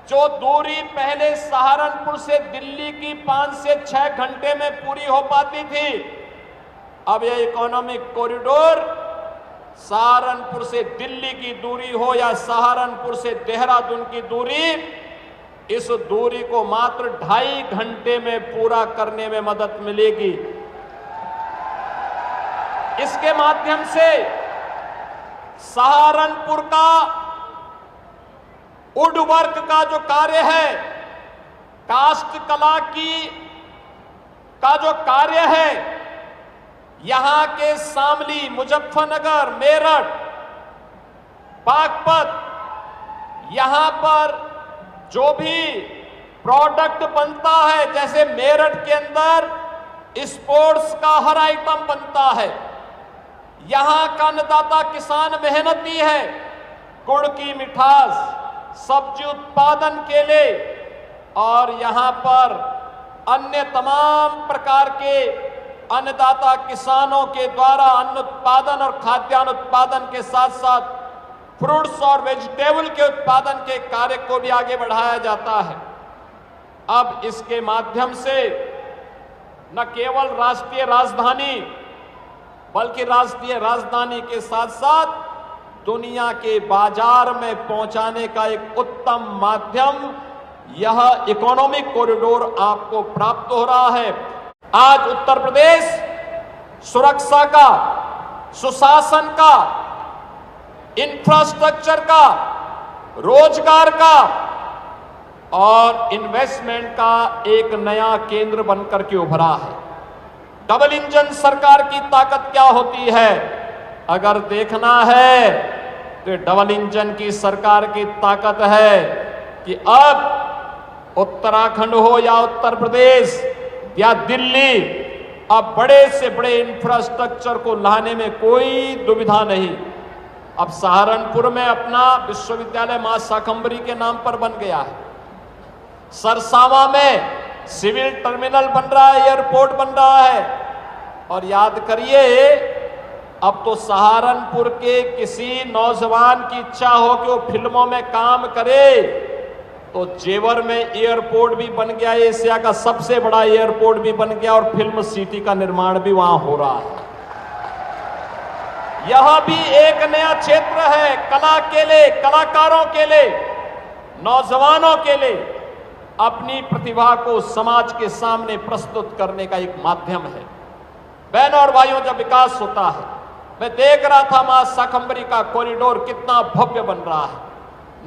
जो दूरी पहले सहारनपुर से दिल्ली की 5 से 6 घंटे में पूरी हो पाती थी, अब यह इकोनॉमिक कॉरिडोर सहारनपुर से दिल्ली की दूरी हो या सहारनपुर से देहरादून की दूरी, इस दूरी को मात्र 2.5 घंटे में पूरा करने में मदद मिलेगी। इसके माध्यम से सहारनपुर का वुड वर्क का जो कार्य है, काष्ठ कला का जो कार्य है, यहां के शामली, मुजफ्फरनगर, मेरठ, बागपत, यहां पर जो भी प्रोडक्ट बनता है, जैसे मेरठ के अंदर स्पोर्ट्स का हर आइटम बनता है, यहां का अन्नदाता किसान मेहनती है, गुड़ की मिठास, सब्जी उत्पादन के लिए, और यहां पर अन्य तमाम प्रकार के अन्नदाता किसानों के द्वारा अन्न उत्पादन और खाद्यान्न उत्पादन के साथ साथ फ्रूट्स और वेजिटेबल के उत्पादन के कार्य को भी आगे बढ़ाया जाता है। अब इसके माध्यम से न केवल राष्ट्रीय राजधानी, बल्कि राष्ट्रीय राजधानी के साथ साथ दुनिया के बाजार में पहुंचाने का एक उत्तम माध्यम यह इकोनॉमिक कॉरिडोर आपको प्राप्त हो रहा है। आज उत्तर प्रदेश सुरक्षा का, सुशासन का, इंफ्रास्ट्रक्चर का, रोजगार का और इन्वेस्टमेंट का एक नया केंद्र बनकर के उभरा है। डबल इंजन सरकार की ताकत क्या होती है, अगर देखना है तो डबल इंजन की सरकार की ताकत है कि अब उत्तराखंड हो या उत्तर प्रदेश या दिल्ली, अब बड़े से बड़े इंफ्रास्ट्रक्चर को लाने में कोई दुविधा नहीं। अब सहारनपुर में अपना विश्वविद्यालय मां शाकंभरी के नाम पर बन गया है, सरसावा में सिविल टर्मिनल बन रहा है, एयरपोर्ट बन रहा है, और याद करिए अब तो सहारनपुर के किसी नौजवान की इच्छा हो कि वो फिल्मों में काम करे तो जेवर में एयरपोर्ट भी बन गया, एशिया का सबसे बड़ा एयरपोर्ट भी बन गया, और फिल्म सिटी का निर्माण भी वहां हो रहा है। यह भी एक नया क्षेत्र है कला के लिए, कलाकारों के लिए, नौजवानों के लिए अपनी प्रतिभा को समाज के सामने प्रस्तुत करने का एक माध्यम है। बहनों और भाइयों, जब विकास होता है, मैं देख रहा था मां शाकंभरी का कॉरिडोर कितना भव्य बन रहा है।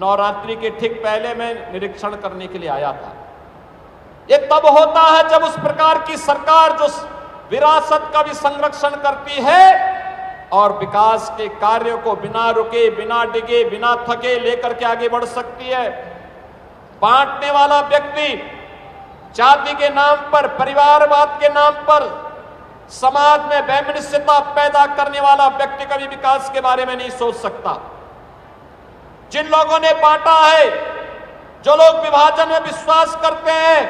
नवरात्रि के ठीक पहले मैं निरीक्षण करने के लिए आया था। ये तब होता है जब उस प्रकार की सरकार जो विरासत का भी संरक्षण करती है और विकास के कार्यों को बिना रुके, बिना डिगे, बिना थके लेकर के आगे बढ़ सकती है। बांटने वाला व्यक्ति जाति के नाम पर, परिवारवाद के नाम पर समाज में वैमनस्यता पैदा करने वाला व्यक्ति कभी विकास के बारे में नहीं सोच सकता। जिन लोगों ने बांटा है, जो लोग विभाजन में विश्वास करते हैं,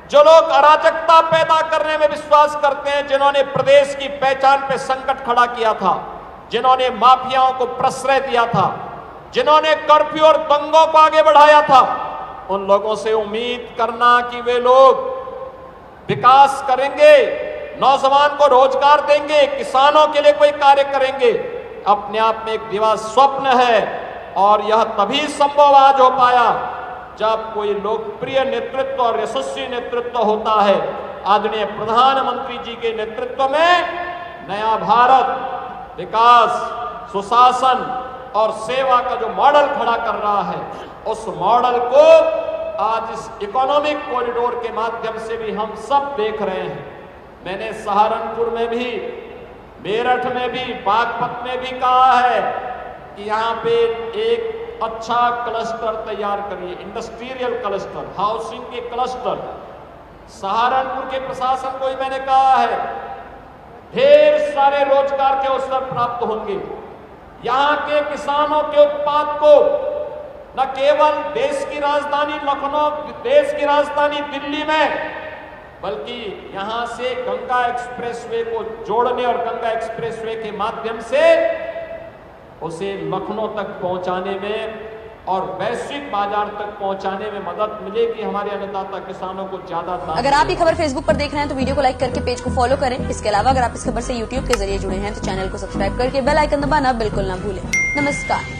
जो लोग अराजकता पैदा करने में विश्वास करते हैं, जिन्होंने प्रदेश की पहचान पे संकट खड़ा किया था, जिन्होंने माफियाओं को प्रश्रय दिया था, जिन्होंने कर्फ्यू और दंगों को आगे बढ़ाया था, उन लोगों से उम्मीद करना कि वे लोग विकास करेंगे, नौजवान को रोजगार देंगे, किसानों के लिए कोई कार्य करेंगे, अपने आप में एक दिवा स्वप्न है। और यह तभी संभव आज हो पाया जब कोई लोकप्रिय नेतृत्व और यशस्वी नेतृत्व होता है। आदरणीय प्रधानमंत्री जी के नेतृत्व में नया भारत विकास, सुशासन और सेवा का जो मॉडल खड़ा कर रहा है, उस मॉडल को आज इस इकोनॉमिक कॉरिडोर के माध्यम से भी हम सब देख रहे हैं। मैंने सहारनपुर में भी, मेरठ में भी, बागपत में भी कहा है कि यहाँ पे एक अच्छा क्लस्टर तैयार करिए, इंडस्ट्रियल क्लस्टर, हाउसिंग के क्लस्टर। सहारनपुर के प्रशासन को ही मैंने कहा है, ढेर सारे रोजगार के अवसर प्राप्त होंगे। यहाँ के किसानों के उत्पाद को न केवल देश की राजधानी लखनऊ, देश की राजधानी दिल्ली में, बल्कि यहां से गंगा एक्सप्रेसवे को जोड़ने और गंगा एक्सप्रेसवे के माध्यम से उसे लखनऊ तक पहुंचाने में और वैश्विक बाजार तक पहुंचाने में मदद मिलेगी। हमारे अन्नदाता किसानों को ज्यादा दाम। अगर आप ये खबर फेसबुक पर देख रहे हैं तो वीडियो को लाइक करके पेज को फॉलो करें। इसके अलावा अगर आप इस खबर से यूट्यूब के जरिए जुड़े हैं तो चैनल को सब्सक्राइब करके बेल आइकन दबाना बिल्कुल ना भूलें। नमस्कार।